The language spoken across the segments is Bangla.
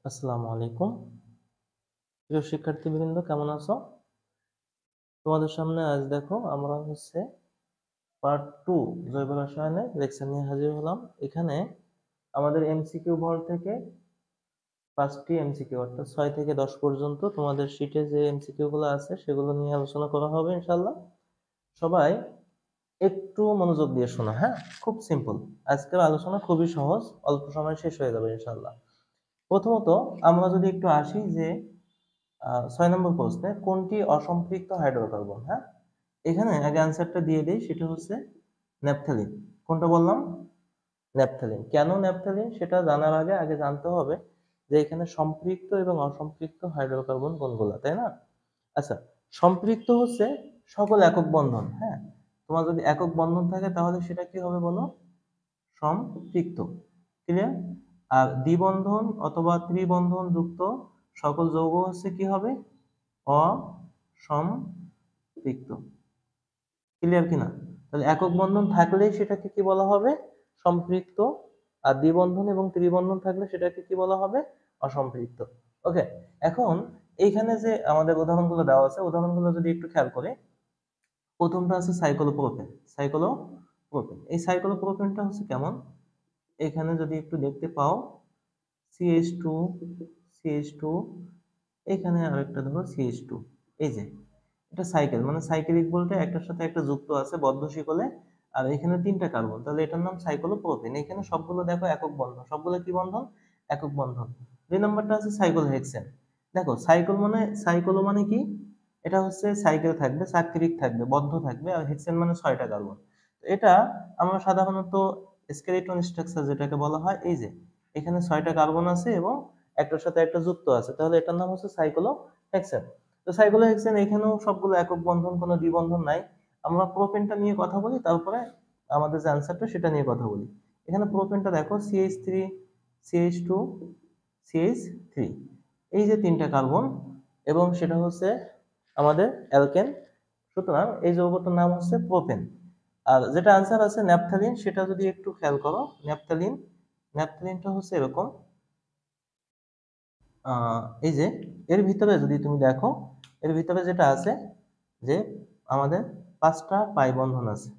আসসালামু আলাইকুম। প্রিয় শিক্ষার্থীবৃন্দ, কেমন আছো? তোমাদের সামনে আজ দেখো আমরা পার্ট 2 জৈব রসায়নের লেকচার নিয়ে হাজির হলাম। এখানে আমাদের এমসিকিউ ভর থেকে 5টি এমসিকিউ অর্থাৎ 6 থেকে 10 পর্যন্ত তোমাদের শীটে যে এমসিকিউ গুলো আছে সেগুলো নিয়ে আলোচনা করা হবে ইনশাআল্লাহ। সবাই একটু মনোযোগ দিয়ে শোনো, হ্যাঁ? খুব সিম্পল। আজকের আলোচনা খুবই সহজ, অল্প সময় শেষ হয়ে যাবে ইনশাআল্লাহ। প্রথমত আমরা যদি একটু আসি যে 6 নম্বর প্রশ্নে কোনটি অসম্পৃক্ত হাইড্রোকার্বন, হ্যাঁ? এখানে আগে অ্যান্সারটা দিয়ে দেই, সেটা হচ্ছে ন্যাপথ্যালিন। কোনটা বললাম? ন্যাপথ্যালিন। কেন ন্যাপথ্যালিন সেটা জানার আগে আগে জানতে হবে যে এখানে সম্পৃক্ত এবং অসম্পৃক্ত হাইড্রোকার্বন কোনগুলা, তাই না? আচ্ছা, সম্পৃক্ত হচ্ছে সকল একক বন্ধন, হ্যাঁ? তোমার যদি একক বন্ধন থাকে তাহলে সেটা কি হবে বলো? সম্পৃক্ত। ক্লিয়ার? আর দ্বিবন্ধন অথবা ত্রিবন্ধন যুক্ত সকল যৌগ হচ্ছে কি হবে? অসম্পৃক্ত। ক্লিয়ার কিনা? তাহলে একক বন্ধন থাকলেই সেটাকে কি বলা হবে? সম্পৃক্ত। আর দ্বিবন্ধন এবং ত্রিবন্ধন থাকলে সেটাকে কি বলা হবে? অসম্পৃক্ত। ওকে। এখন এইখানে যে আমাদের উদাহরণগুলো দেওয়া আছে, উদাহরণগুলো যদি একটু খেয়াল করি, প্রথমটা আছে সাইক্লোপ্রোপেন। সাইক্লোপ্রোপেন, এই সাইক্লোপ্রোপেনটা হচ্ছে কেমন? এখানে যদি একটু দেখতে পাও, CH2 CH2, এখানে আরেকটা ধরো CH2, এই যে এটা সাইকেল, মানে সাইক্লিক বলতে একটার সাথে একটা যুক্ত আছে বদ্ধ শিকলে, আর এখানে 3টা কার্বন, তাহলে এটার নাম সাইক্লোপ্রোপেন। এখানে সবগুলো দেখো একক বন্ধন, সবগুলো কি বন্ধন? একক বন্ধন। 2 নম্বরটা আছে সাইক্লোহেক্সেন। দেখো সাইক্লো মানে কি? এটা হচ্ছে সাইকেল থাকবে, সাকরিক থাকবে, বদ্ধ থাকবে, আর হেক্সেন মানে 6টা কার্বন। তো এটা আমরা সাধারণত স্কেলিটন স্ট্রাকচার যেটাকে বলা হয়, এই যে এখানে 6টা কার্বন আছে এবং একটার সাথে একটা যুক্ত আছে, তাহলে এটার নাম হচ্ছে সাইক্লোহেক্সেন। তো সাইক্লোহেক্সেন এখানেও সবগুলো একক বন্ধন, কোনো দ্বিবন্ধন নাই। আমরা প্রোপেনটা নিয়ে কথা বলি, তারপরে আমাদের যে অ্যান্সারটা সেটা নিয়ে কথা বলি। এখানে প্রোপেনটা দেখো CH3 CH2 CH3, এই যে 3টা কার্বন, এবং সেটা হচ্ছে আমাদের অ্যালকেন। সুতরাং এই যৌগটার নাম হচ্ছে প্রোপেন। আর যেটা অ্যান্সার আছে ন্যাপথ্যালিন, সেটা যদি একটু খেয়াল করো, ন্যাপথ্যালিনটা হচ্ছে এরকম। এই যে এর ভিতরে যদি তুমি দেখো, এর ভিতরে যেটা আছে যে আমাদের 5টা পাই বন্ধন আছে।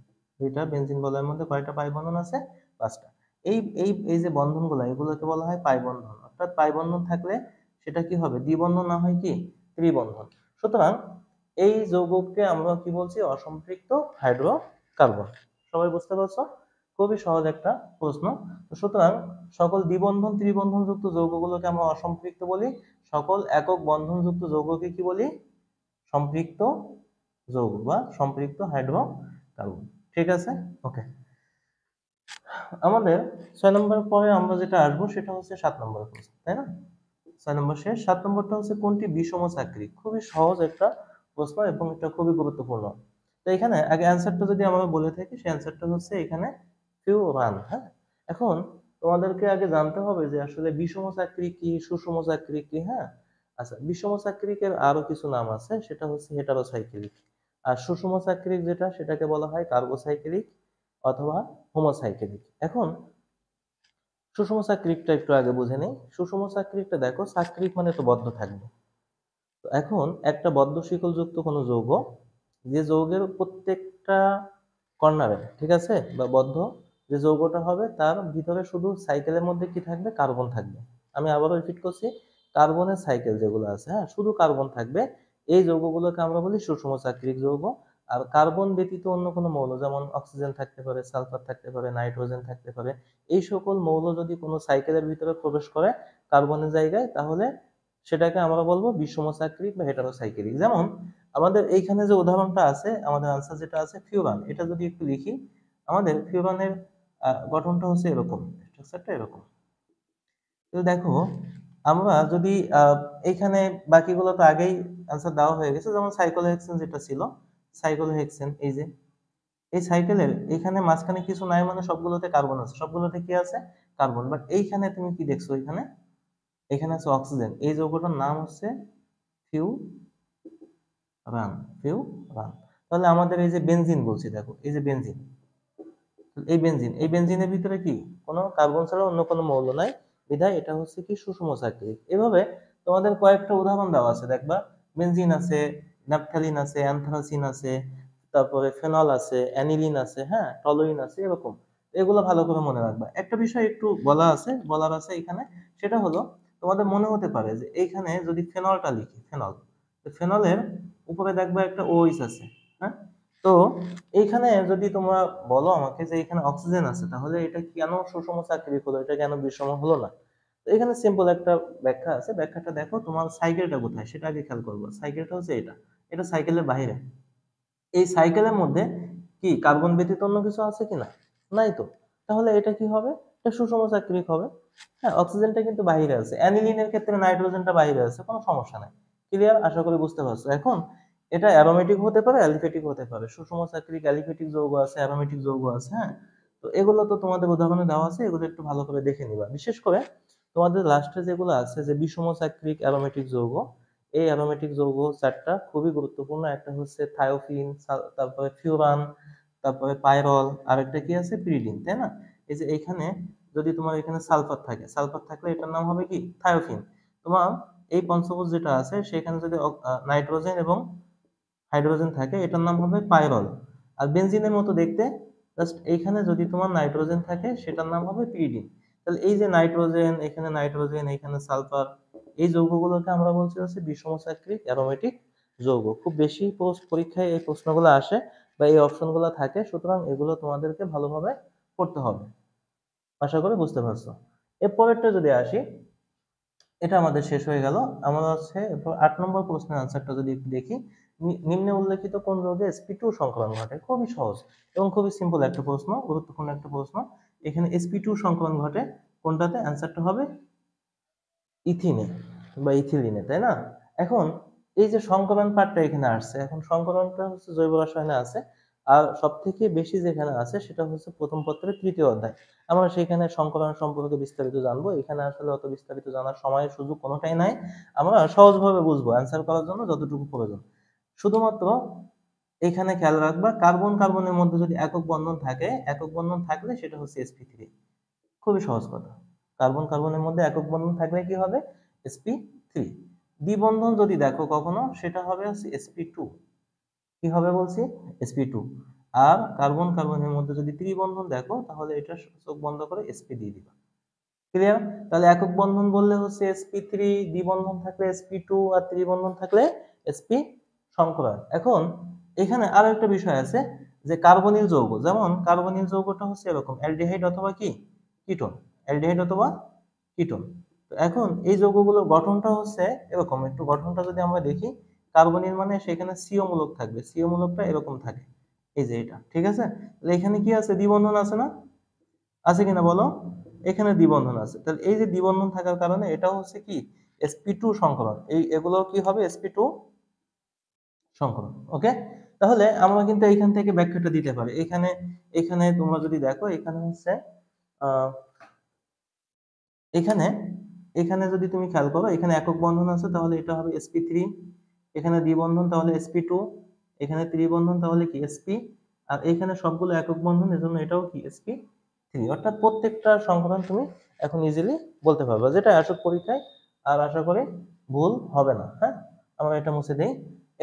দুইটা বেনজিন বলয়ের মধ্যে কয়টা পাই বন্ধন আছে? 5টা। এই এই এই যে বন্ধনগুলো, এগুলোকে বলা হয় পাই বন্ধন। অর্থাৎ পাই বন্ধন থাকলে সেটা কি হবে? দ্বিবন্ধন না হয় কি ত্রিবন্ধন। সুতরাং এই যৌগকে আমরা কি বলছি? অসম্পৃক্ত হাইড্রোকার্বন। সবাই বুঝতে পারছো? খুবই সহজ একটা প্রশ্ন। সুতরাং সকল দ্বিবন্ধন ত্রিবন্ধন যুক্ত যৌগগুলোকে আমরা অসম্পৃক্ত বলি, সকল একক বন্ধন যুক্ত যৌগকে কি বলি? সম্পৃক্ত যৌগ বা সম্পৃক্ত হাইড্রোকার্বন। ঠিক আছে? ওকে। আমাদের 6 নম্বর পরে আমরা যেটা আসবো সেটা হচ্ছে 7 নম্বর প্রশ্ন, তাই না? 6 নম্বর শেষ। 7 নম্বরটা হচ্ছে কোনটি বিষম চাকরিক? খুবই সহজ একটা প্রশ্ন এবং এটা খুবই গুরুত্বপূর্ণ। তো এখানে আগে অ্যান্সারটা যদি আমরা বলে থাকি, সেই অ্যান্সারটা হচ্ছে এখানে ফিউরান, হ্যাঁ? এখন তোমাদেরকে আগে জানতে হবে যে আসলে বিষম চাকরিক কি, সুষম চাকরিক কি, হ্যাঁ? আচ্ছা, বিষম চাকরিকের আরো কিছু নাম আছে, সেটা হচ্ছে হেটারোসাইক্লিক। আর সুষম চাকরিক যেটা, সেটাকে বলা হয় কার্বোসাইক্লিক অথবা হোমোসাইক্লিক। এখন সুষম চাকরিকটা একটু আগে বুঝে নেই। সুষম চাকরিকটা দেখো, চাকরিক মানে তো বদ্ধ থাকবে। তো এখন একটা বদ্ধ শিকল যুক্ত কোনো যৌগ, যে যৌগের প্রত্যেকটা কর্নারে, ঠিক আছে, বা বদ্ধ যে যৌগটা হবে তার ভিতরে শুধু সাইকেলের মধ্যে কি থাকবে? কার্বন থাকবে। আমি আবারও রিপিট করছি, কার্বনের সাইকেল যেগুলো আছে, হ্যাঁ, শুধু কার্বন থাকবে। এই যৌগগুলোকে আমরা বলি সুষম চাকরিক যৌগ। আর কার্বন ব্যতীত অন্য কোনো মৌল, যেমন অক্সিজেন থাকতে পারে, সালফার থাকতে পারে, নাইট্রোজেন থাকতে পারে, এই সকল মৌল যদি কোনো সাইকেলের ভিতরে প্রবেশ করে কার্বনের জায়গায়, তাহলে সেটাকে আমরা বলবো বিষম চাকরিক বা হেটারোসাইক্লিক। যেমন আমাদের এইখানে যে উদাহরণটা আছে, আমাদের আনসার যেটা আছে ফিউরান, এটা যদি একটু লিখি, আমাদের ফিউরানের গঠনটা হচ্ছে এরকম, স্ট্রাকচারটা এরকম। তো দেখো, আমরা যদি এইখানে বাকিগুলো তো আগেই আনসার দেওয়া হয়ে গেছে, যেমন সাইক্লোহেক্সেন যেটা ছিল, সাইক্লোহেক্সেন, এই যে এই সাইকেলের এখানে মাঝখানে কিছু নাই, মানে সবগুলোতে কার্বন আছে, সবগুলোতে কি আছে? কার্বন। বাট এইখানে তুমি কি দেখছো? এখানে এখানে আছে অক্সিজেন। এই যৌগটার নাম হচ্ছে ফিউরান। ফিউরান। তাহলে আমাদের এই যে বেনজিন বলছি, দেখো এই যে বেনজিন, এই বেনজিনের ভিতরে কি কোনো কার্বন ছাড়া অন্য কোনো মৌল নাই, বিধায় এটা হচ্ছে কি সুষম সাকরিক। এভাবে তোমাদের কয়েকটা উদাহরণ দেওয়া আছে, দেখবা বেনজিন আছে, ন্যাপথালিন আছে, অ্যানথ্রাসিন আছে, তারপরে ফেনল আছে, অ্যানিলিন আছে, হ্যাঁ, টলুইন আছে, এরকম। এগুলো ভালো করে মনে রাখবা। একটা বিষয় একটু বলার আছে এখানে, সেটা হলো তোমাদের মনে হতে পারে যে এইখানে যদি ফেনলটা লিখি, ফেনল, ফেনলের উপরে দেখবা একটা ওইচ আছে, হ্যাঁ। তো এইখানে যদি তোমরা বলো আমাকে যে এখানে অক্সিজেন আছে, তাহলে এটা কেন সুষম চাকরিক হলো, এটা কেন বিষম হলো না? তো এখানে সিম্পল একটা ব্যাখ্যা আছে, ব্যাখ্যাটা দেখো, তোমার সাইকেলটা কোথায় সেটা আগে খেয়াল করবো। সাইকেলটা হচ্ছে এটা, এটা সাইকেলের বাইরে। এই সাইকেলের মধ্যে কি কার্বন ব্যতীত অন্য কিছু আছে কিনা? নাই তো। তাহলে এটা কি হবে? এটা সুষম চাকরিক হবে। হ্যাঁ, অক্সিজেনটা কিন্তু বাইরে আছে, অ্যানিলিনের ক্ষেত্রে নাইট্রোজেনটা বাইরে আছে, কোনো সমস্যা নাই। ক্লিয়ার? আশা করি বুঝতে পারছো। এখন এটা অ্যারোমেটিক হতে পারে, অ্যালিফেটিক হতে পারে। সুষম চাকরিক অ্যালিফেটিক যৌগ আছে, অ্যারোমেটিক যৌগ আছে, হ্যাঁ। তো এগুলো তো তোমাদের উদাহরণে দেওয়া আছে, এগুলো একটু ভালো করে দেখে নিবা। বিশেষ করে তোমাদের লাস্টে যেগুলো আছে যে বিষম চাকরিক অ্যারোমেটিক যৌগ, এই অ্যারোমেটিক যৌগ চারটা খুবই গুরুত্বপূর্ণ। একটা হচ্ছে থায়োফিন, তারপরে ফিউরান, তারপরে পাইরল, আরেকটা কি আছে, পিরিডিন, তাই না? এই যে এখানে যদি তোমার এখানে সালফার থাকে, সালফার থাকলে এটার নাম হবে কি, থায়োফিন। তোমার এই পঞ্চভুজ যেটা আছে সেখানে যদি নাইট্রোজেন এবং হাইড্রোজেন থাকে, এটার নাম হবে পাইরল। আর বেনজিনের মতো দেখতে, জাস্ট এইখানে যদি তোমার নাইট্রোজেন থাকে সেটার নাম হবে পিরিডিন। তাহলে এই যে নাইট্রোজেন, এখানে নাইট্রোজেন, এখানে সালফার, এই যৌগগুলোকে আমরা বলছি হচ্ছে বিষম চাকরিক অ্যারোমেটিক যৌগ। খুব বেশি পরীক্ষায় এই প্রশ্নগুলো আসে বা এই অপশনগুলো থাকে, সুতরাং এগুলো তোমাদেরকে ভালোভাবে পড়তে হবে। আশা করি বুঝতে পারছো। এরপরেরটা যদি আসি, এটা আমাদের শেষ হয়ে গেল। আমরা হচ্ছে এরপর 8 নম্বর প্রশ্নের আনসারটা যদি একটু দেখি। নিম্নে উল্লেখিত কোন রোগে sp2 সংক্রমণ ঘটে? খুবই সহজ এবং খুবই সিম্পল একটা প্রশ্ন, গুরুত্বপূর্ণ একটা প্রশ্ন। এখানে sp2 সংক্রমণ ঘটে কোনটাতে? অ্যান্সারটা হবে ইথিনে বা ইথিলিনে, তাই না? এখন এই যে সংকলন পার্টটা এখানে আসছে, এখন সংকলনটা হচ্ছে জৈব রসায়নে আছে, আর সব থেকে বেশি যেখানে আছে সেটা হচ্ছে প্রথম পত্রের 3য় অধ্যায়। আমরা সেখানে সংকলন সম্পর্কে বিস্তারিত জানবো। এখানে আসলে অত বিস্তারিত জানার সময় সুযোগ কোনোটাই নাই। আমরা সহজভাবে বুঝবো অ্যান্সার করার জন্য যতটুকু প্রয়োজন। শুধুমাত্র এখানে খেয়াল রাখবা, কার্বন কার্বনের মধ্যে যদি একক বন্ধন থাকে, একক বন্ধন থাকলে সেটা হচ্ছে sp3। খুবই সহজ কথা। কার্বন কার্বনের মধ্যে একক বন্ধন থাকলে কি হবে? sp3। দ্বিবন্ধন যদি দেখো কখনো, সেটা হবে হচ্ছে sp2। কি হবে বলছি? sp2। আর কার্বন কার্বনের মধ্যে যদি ত্রিবন্ধন দেখো, তাহলে এটা চোখ বন্ধ করে sp দিয়ে দিবা। ক্লিয়ার? তাহলে একক বন্ধন বললে হচ্ছে sp3, দ্বিবন্ধন থাকলে sp2, আর ত্রিবন্ধন থাকলে sp সংকলন। এখন এখানে আরো একটা বিষয় আছে যে কার্বনিল যৌগ, যেমন কার্বনিল যৌগটা হচ্ছে এরকম, অ্যালডিহাইড অথবা কি কিটোন, অ্যালডিহাইড অথবা কিটোন। তো এখন এই যৌগগুলোর গঠনটা হচ্ছে এরকম, একটু গঠনটা যদি আমরা দেখি, কার্বনিল মানে সেখানে সিও মূলক থাকবে, সিও মূলকটা এরকম থাকে, এই যে এটা, ঠিক আছে? তাহলে এখানে কি আছে? দ্বিবন্ধন আছে না? আছে কিনা বলো? এখানে দ্বিবন্ধন আছে। তাহলে এই যে দ্বিবন্ধন থাকার কারণে এটা হচ্ছে কি sp2 সংকলন, এগুলো কি হবে? sp2 সংকলন। ওকে, তাহলে আমরা কিন্তু এখান থেকে ব্যাখ্যাটা দিতে পারি। এখানে এখানে তোমরা যদি দেখো, এখানে হচ্ছে আহ এখানে এখানে যদি তুমি খেয়াল করো, এখানে একক বন্ধন আছে, তাহলে এটা হবে sp3। এখানে দ্বিবন্ধন, তাহলে sp2। এখানে ত্রিবন্ধন, তাহলে কি sp। আর এখানে সবগুলো একক বন্ধন, এজন্য এটাও কি sp3। অর্থাৎ প্রত্যেকটা সংকলন তুমি এখন ইজিলি বলতে পারবে, যেটা আসুক পরীক্ষায়। আর আশা করি ভুল হবে না। হ্যাঁ, আমরা এটা মুছে দেই।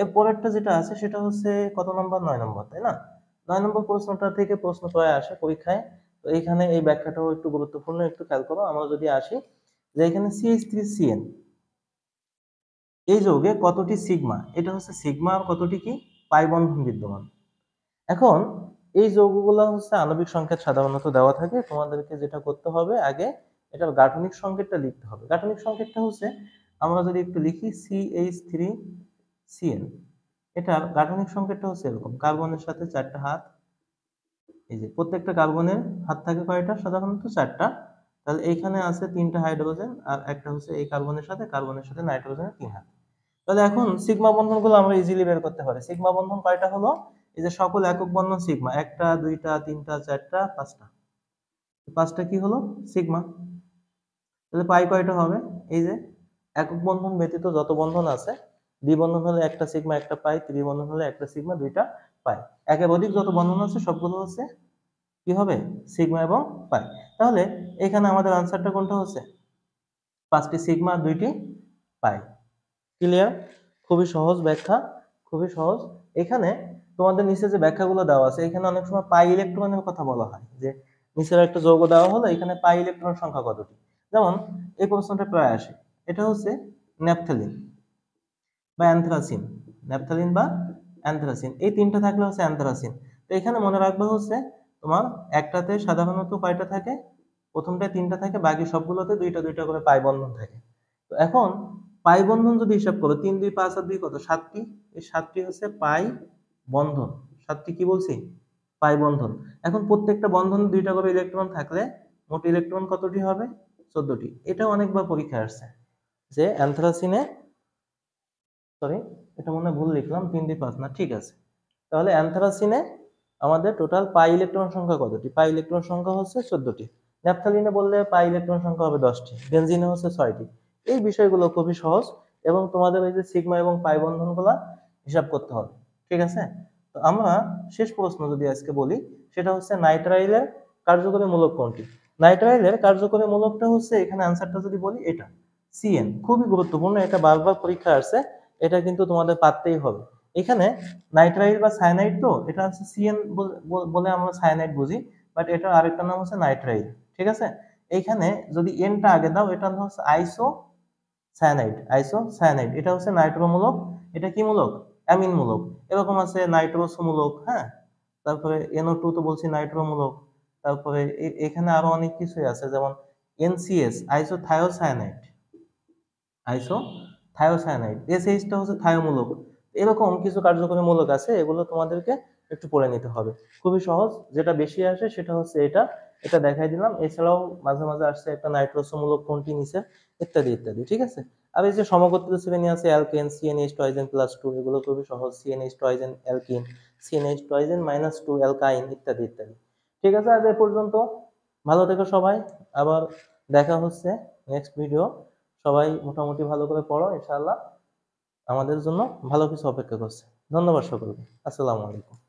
এর পরেরটা যেটা আছে সেটা হচ্ছে কত নম্বর? 9 নম্বর, তাই না? 9 নম্বর প্রশ্নটা থেকে প্রশ্ন প্রায় আসে পরীক্ষায়। তো এইখানে এই ব্যাখ্যাটাও একটু গুরুত্বপূর্ণ, একটু খেয়াল করো। আমরা যদি আসি যে এখানে CH3CN, এই যৌগে কতটি সিগমা? এটা হচ্ছে সিগমা, আর কতটি কি পাই বন্ধন বিদ্যমান। এখন এই যৌগগুলো হচ্ছে আণবিক সংকেত সাধারণত দেওয়া থাকে, তোমাদেরকে যেটা করতে হবে আগে এটার গাঠনিক সংকেতটা লিখতে হবে। গাঠনিক সংকেতটা হচ্ছে, আমরা যদি একটু লিখি CH3CN, এটার গাঠনিক সংকেতটা হচ্ছে এরকম, কার্বনের সাথে 4টা হাত। এই যে প্রত্যেকটা কার্বনের হাত থাকে কয়টা? সাধারণত 4টা। তাহলে এইখানে আছে 3টা হাইড্রোজেন, আর একটা হচ্ছে এই কার্বনের সাথে নাইট্রোজেনের 3 হাত। তাহলে এখন সিগমা বন্ধনগুলো আমরা ইজিলি বের করতে পারি। সিগমা বন্ধন কয়টা হলো? এই যে সকল একক বন্ধন সিগমা, 1টা 2টা 3টা 4টা 5টা, 5টা কি হলো? সিগমা। তাহলে পাই কয়টা হবে? এই যে একক বন্ধন ব্যতীত যত বন্ধন আছে, দ্বিবন্ধন হলে একটা সিগমা একটা পাই, ত্রিবন্ধন হলে একটা সিগমা দুইটা পাই, একের অধিক যত বন্ধন আছে সবগুলো হচ্ছে কি হবে? সিগমা এবং পাই। তাহলে এখানে আমাদের আনসারটা কোনটা হচ্ছে? 5টি সিগমা আর 2টি পাই। ক্লিয়ার? খুবই সহজ ব্যাখ্যা, খুবই সহজ। এখানে তোমাদের নিচে যে ব্যাখ্যাগুলো দেওয়া আছে, এখানে অনেক সময় পাই ইলেকট্রনের কথা বলা হয়, যে নিচের একটা যৌগ দেওয়া হলো, এখানে পাই ইলেকট্রন সংখ্যা কতটি। যেমন এই প্রশ্নটা প্রায় আসে, এটা হচ্ছে ন্যাপথ্যালিন বা অ্যানথ্রাসিন, ন্যাপথ্যালিন বা অ্যানথ্রাসিন, এই তিনটা থাকলে হচ্ছে অ্যানথ্রাসিন। তো এখানে মনে রাখবে হচ্ছে তোমার একটাতে সাধারণত কয়টা থাকে, প্রথমটায় 3টা থাকে, বাকি সবগুলোতে 2টা 2টা করে পাই বন্ধন থাকে। তো এখন পাই বন্ধন যদি হিসাব করো, 3 2 5 আর 2 কত, 7টি। এই 7টি হচ্ছে পাই বন্ধন। 7টি কি বলছি? পাই বন্ধন। এখন প্রত্যেকটা বন্ধনে 2টা করে ইলেকট্রন থাকলে মোট ইলেকট্রন কতটি হবে? 14টি। এটা অনেকবার পরীক্ষায় আসছে যে অ্যানথ্রাসিনে, সরি এটা মনে হয় ভুল লিখলাম, 3 2 5 না, ঠিক আছে। তাহলে অ্যানথ্রাসিনে আমাদের টোটাল পাই ইলেকট্রন সংখ্যা কতটি? পাই ইলেকট্রন সংখ্যা হচ্ছে 14টি। ন্যাপথ্যালিনে বললে পাই ইলেকট্রন সংখ্যা হবে 10টি, বেনজিনে হচ্ছে 6টি। এই বিষয়গুলো খুবই সহজ, এবং তোমাদের ওই যে সিগমা এবং পাই বন্ধনগুলো হিসাব করতে হবে, ঠিক আছে। তো আমরা শেষ প্রশ্ন যদি আজকে বলি, সেটা হচ্ছে নাইট্রাইলের কার্যকরী মূলক কোনটি। নাইট্রাইলের কার্যকরী মূলকটা হচ্ছে, এখানে অ্যান্সারটা যদি বলি, এটা সিএন। খুবই গুরুত্বপূর্ণ, এটা বারবার পরীক্ষা আসছে, এটা কিন্তু তোমাদের পারতেই হবে। এখানে নাইট্রাইল বা সায়ানাইড, তো এটা হচ্ছে সিএন বলে আমরা সায়ানাইড বুঝি, বাট এটার আরেকটা নাম হচ্ছে নাইট্রাইল, ঠিক আছে। এইখানে যদি এনটা আগে দাও, এটা হচ্ছে আইসো সায়ানাইড, আইসো সায়ানাইড, এটা হচ্ছে নাইট্রোমূলক, এটা কি মূলক? অ্যামিন মূলক। এরকম আছে নাইট্রোসো মূলক, হ্যাঁ, তারপরে NO2 তো বলছি নাইট্রোমূলক, তারপরে এখানে আরো অনেক কিছুই আছে, যেমন NCS আইসো থায়োসায়ানাইড, আইসো থায়োসায়ানাইড, SH টা হচ্ছে থায়োমূলক। এরকম কিছু কার্যকরী মূলক আছে, এগুলো তোমাদেরকে একটু পড়ে নিতে হবে। খুবই সহজ, যেটা বেশি আসে সেটা হচ্ছে এটা, এটা দেখাই দিলাম। এছাড়াও মাঝে মাঝে আসছে একটা নাইট্রোসো মূলক কোনটি নিচে, ইত্যাদি ইত্যাদি, ঠিক আছে। আর এই যে সমগোত্রীয় শ্রেণী আছে, অ্যালকেন, CnH টয়েজেন +2, এগুলো খুবই সহজ, CnH টয়েজেন অ্যালকিন, CnH টয়েজেন -2 অ্যালকাইন, ইত্যাদি ইত্যাদি। ঠিক আছে, আজ এ পর্যন্ত। ভালো থেকো সবাই, আবার দেখা হচ্ছে নেক্সট ভিডিও। সবাই মোটামুটি ভালো করে পড়ো, ইনশাআল্লাহ আমাদের জন্য ভালো কিছু অপেক্ষা করছে। ধন্যবাদ সকলকে, আসসালামু আলাইকুম।